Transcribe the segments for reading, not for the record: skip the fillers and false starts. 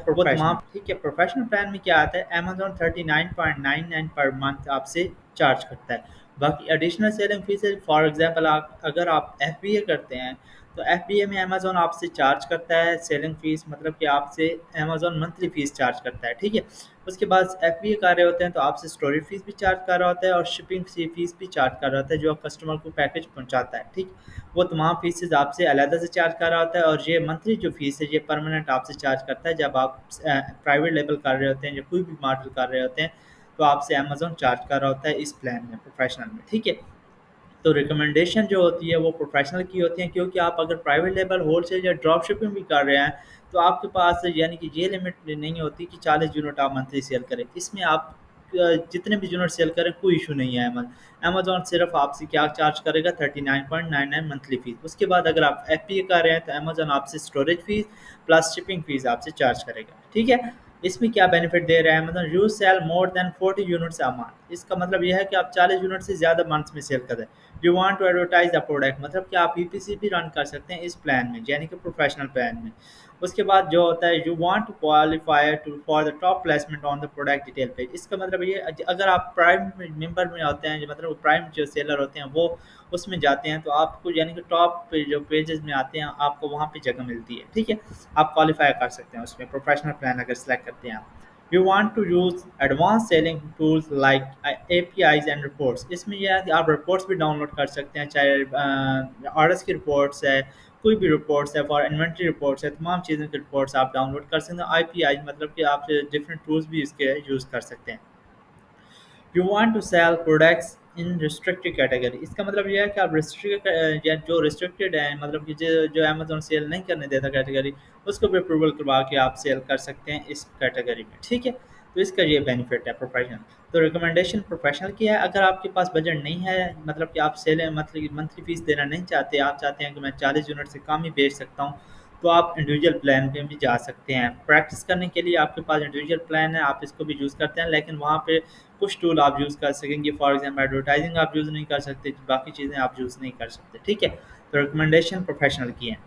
وہ प्रोफेशनल। तमाम ठीक है। प्रोफेशनल प्लान में क्या आता है, अमेजोन 39.99 पर मंथ आपसे चार्ज करता है। बाकी एडिशनल सेलिंग फीस है, फॉर एग्जांपल आप अगर आप एफबीए करते हैं तो एफबीए में अमेजोन आपसे चार्ज करता है सेलिंग फीस, मतलब कि आपसे अमेजोन मंथली फीस चार्ज करता है, ठीक है। उसके बाद एफबीए कर रहे होते हैं तो आपसे स्टोरेज फीस भी चार्ज कर रहा होता है और शिपिंग फीस भी चार्ज कर रहा होता है जो कस्टमर को पैकेज पहुंचाता है, ठीक। वो तमाम फीसेज आपसे अलहदा से चार्ज कर रहा होता है, और ये मंथली जो फीस है ये परमानेंट आपसे चार्ज करता है। जब आप प्राइवेट लेवल कर रहे होते हैं या कोई भी मॉडल कर रहे होते हैं तो आपसे अमेजोन चार्ज कर रहा होता है इस प्लान में, प्रोफेशनल में, ठीक है। तो रिकमेंडेशन जो होती है वो प्रोफेशनल की होती है, क्योंकि आप अगर प्राइवेट लेवल होलसेल या ड्रॉप शिपिंग भी कर रहे हैं तो आपके पास यानी कि ये लिमिट नहीं होती कि 40 यूनिट आप मंथली सेल करें। इसमें आप जितने भी यूनिट सेल करें कोई इशू नहीं है। अमेजोन सिर्फ आपसे क्या चार्ज करेगा, 39.99 मंथली फीस। उसके बाद अगर आप एफ पी ए कर रहे हैं तो अमेजोन आपसे storage fees plus shipping fees आपसे चार्ज करेगा, ठीक है। इसमें क्या बेनिफिट दे रहा है, मतलब you sell more than 40 units a month. इसका मतलब यह है कि आप 40 यूनिट से ज़्यादा मंथ में सेल कर रहे हैं। You want to advertise the product, मतलब कि आप पीपीसी भी रन कर सकते हैं इस प्लान में, यानी कि प्रोफेशनल प्लान में। उसके बाद जो होता है, you want to qualify to for the top placement on the product detail page. इसका मतलब ये अगर आप प्राइम मेंबर में होते हैं, मतलब प्राइम जो सेलर होते हैं वो उसमें जाते हैं तो आपको यानी कि टॉप पे जो पेजेस में आते हैं आपको वहाँ पे जगह मिलती है, ठीक है। आप क्वालिफाई कर सकते हैं उसमें, प्रोफेशनल प्लान अगर सेलेक्ट करते हैं आप। You want to use advanced selling tools like APIs and reports। इसमें यह है कि आप रिपोर्ट्स भी डाउनलोड कर सकते हैं, चाहे ऑर्डर्स की रिपोर्ट्स है, कोई भी रिपोर्ट्स है, फॉर इन्वेंट्री रिपोर्ट्स है, तमाम चीज़ों की रिपोर्ट्स आप डाउनलोड कर सकते हैं। आईपीआई मतलब कि आप डिफरेंट टूल्स भी इसके यूज़ कर सकते हैं। You want to sell products in restricted category. इसका मतलब यह है कि आप रिस्ट्रिक्टेड या जो रिस्ट्रिक्टेड है, मतलब कि जो जो अमेजोन सेल नहीं करने देता कैटेगरी, उसको भी अप्रूवल करवा के आप सेल कर सकते हैं इस कैटेगरी में, ठीक है। तो इसका ये बेनिफिट है प्रोफेशनल। तो रिकमेंडेशन प्रोफेशनल की है। अगर आपके पास बजट नहीं है, मतलब कि आप सेल मंथली फीस देना नहीं चाहते, आप चाहते हैं कि मैं 40 यूनिट से कम ही बेच सकता हूँ, तो आप इंडिविजुअल प्लान पे भी जा सकते हैं। प्रैक्टिस करने के लिए आपके पास इंडिविजुअल प्लान है, आप इसको भी यूज़ करते हैं, लेकिन वहाँ पे कुछ टूल आप यूज़ कर सकेंगे। फॉर एग्जांपल एडवर्टाइजिंग आप यूज़ नहीं कर सकते, बाकी चीज़ें आप यूज़ नहीं कर सकते, ठीक है। तो रिकमेंडेशन प्रोफेशनल की है।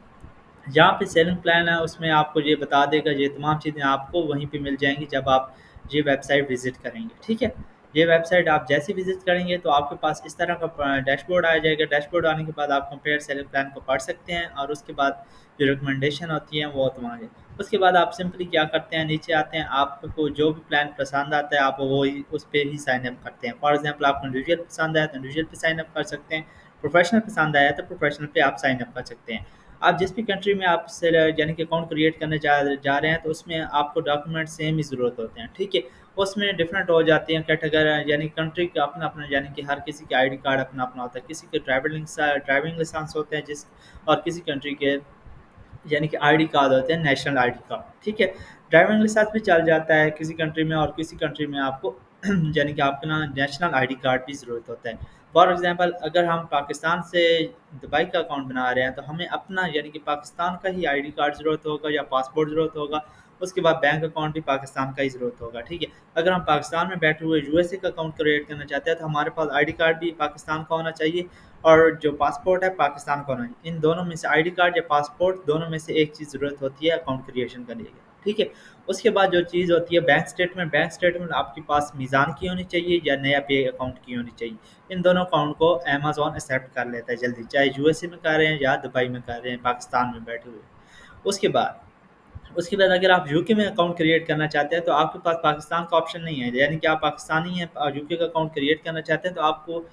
जहाँ पे सेलिंग प्लान है उसमें आपको ये बता देगा, ये तमाम चीज़ें आपको वहीं पे मिल जाएंगी जब आप ये वेबसाइट विज़िट करेंगे, ठीक है। ये वेबसाइट आप जैसे विज़िट करेंगे तो आपके पास इस तरह का डैशबोर्ड आ जाएगा। डैशबोर्ड आने के बाद आप कंपेयर सेलिंग प्लान को पढ़ सकते हैं, और उसके बाद जो रिकमेंडेशन होती है वो तुम्हारे। उसके बाद आप सिंपली क्या करते हैं, नीचे आते हैं, आपको जो भी प्लान पसंद आता है आप वो उस पर ही साइन अप करते हैं। फॉर एग्जांपल आपको इंडिविजुअल पसंद आया तो इंडिविजुअल पे साइन अप कर सकते हैं, प्रोफेशनल पसंद आया तो प्रोफेशनल पे आप साइन अप कर सकते हैं। आप जिस भी कंट्री में आप से यानी कि अकाउंट क्रिएट करने जा रहे हैं तो उसमें आपको डॉक्यूमेंट सेम ही ज़रूरत होते हैं, ठीक है। उसमें डिफरेंट हो जाती हैं कैटेगरी, यानी कंट्री का अपना अपना, यानी कि हर किसी के आईडी कार्ड अपना अपना होता है। किसी के ड्राइविंग लाइसेंस होते हैं जिस, और किसी कंट्री के यानी कि आईडी कार्ड होते हैं, नेशनल आईडी कार्ड, ठीक है। ड्राइविंग लाइसेंस भी चल जाता है किसी कंट्री में, और किसी कंट्री में आपको यानी कि आपका ना नेशनल आईडी कार्ड की ज़रूरत होता है। फॉर एग्जांपल अगर हम पाकिस्तान से दुबई का अकाउंट बना रहे हैं तो हमें अपना यानी कि पाकिस्तान का ही आईडी कार्ड ज़रूरत होगा या पासपोर्ट ज़रूरत होगा। उसके बाद बैंक अकाउंट भी पाकिस्तान का ही ज़रूरत होगा, ठीक है। अगर हम पाकिस्तान में बैठे हुए यूएसए का अकाउंट क्रिएट करना चाहते हैं तो हमारे पास आईडी कार्ड भी पाकिस्तान का होना चाहिए, और जो पासपोर्ट है पाकिस्तान का होना चाहिए। इन दोनों में से आईडी कार्ड या पासपोर्ट दोनों में से एक चीज़ ज़रूरत होती है अकाउंट क्रिएशन करने के लिए, ठीक है। उसके बाद जो चीज़ होती है बैंक स्टेटमेंट। बैंक स्टेटमेंट आपके पास मीज़ान की होनी चाहिए या नया पे अकाउंट की होनी चाहिए। इन दोनों अकाउंट को अमेज़न एक्सेप्ट कर लेता है जल्दी, चाहे यूएसए में कर रहे हैं या दुबई में कर रहे हैं, पाकिस्तान में बैठे हुए। उसके बाद अगर आप यूके में अकाउंट क्रिएट करना चाहते हैं तो आपके पास पाकिस्तान का ऑप्शन नहीं है, यानी कि आप पाकिस्तानी हैं और यूके का अकाउंट क्रिएट करना चाहते हैं तो आपको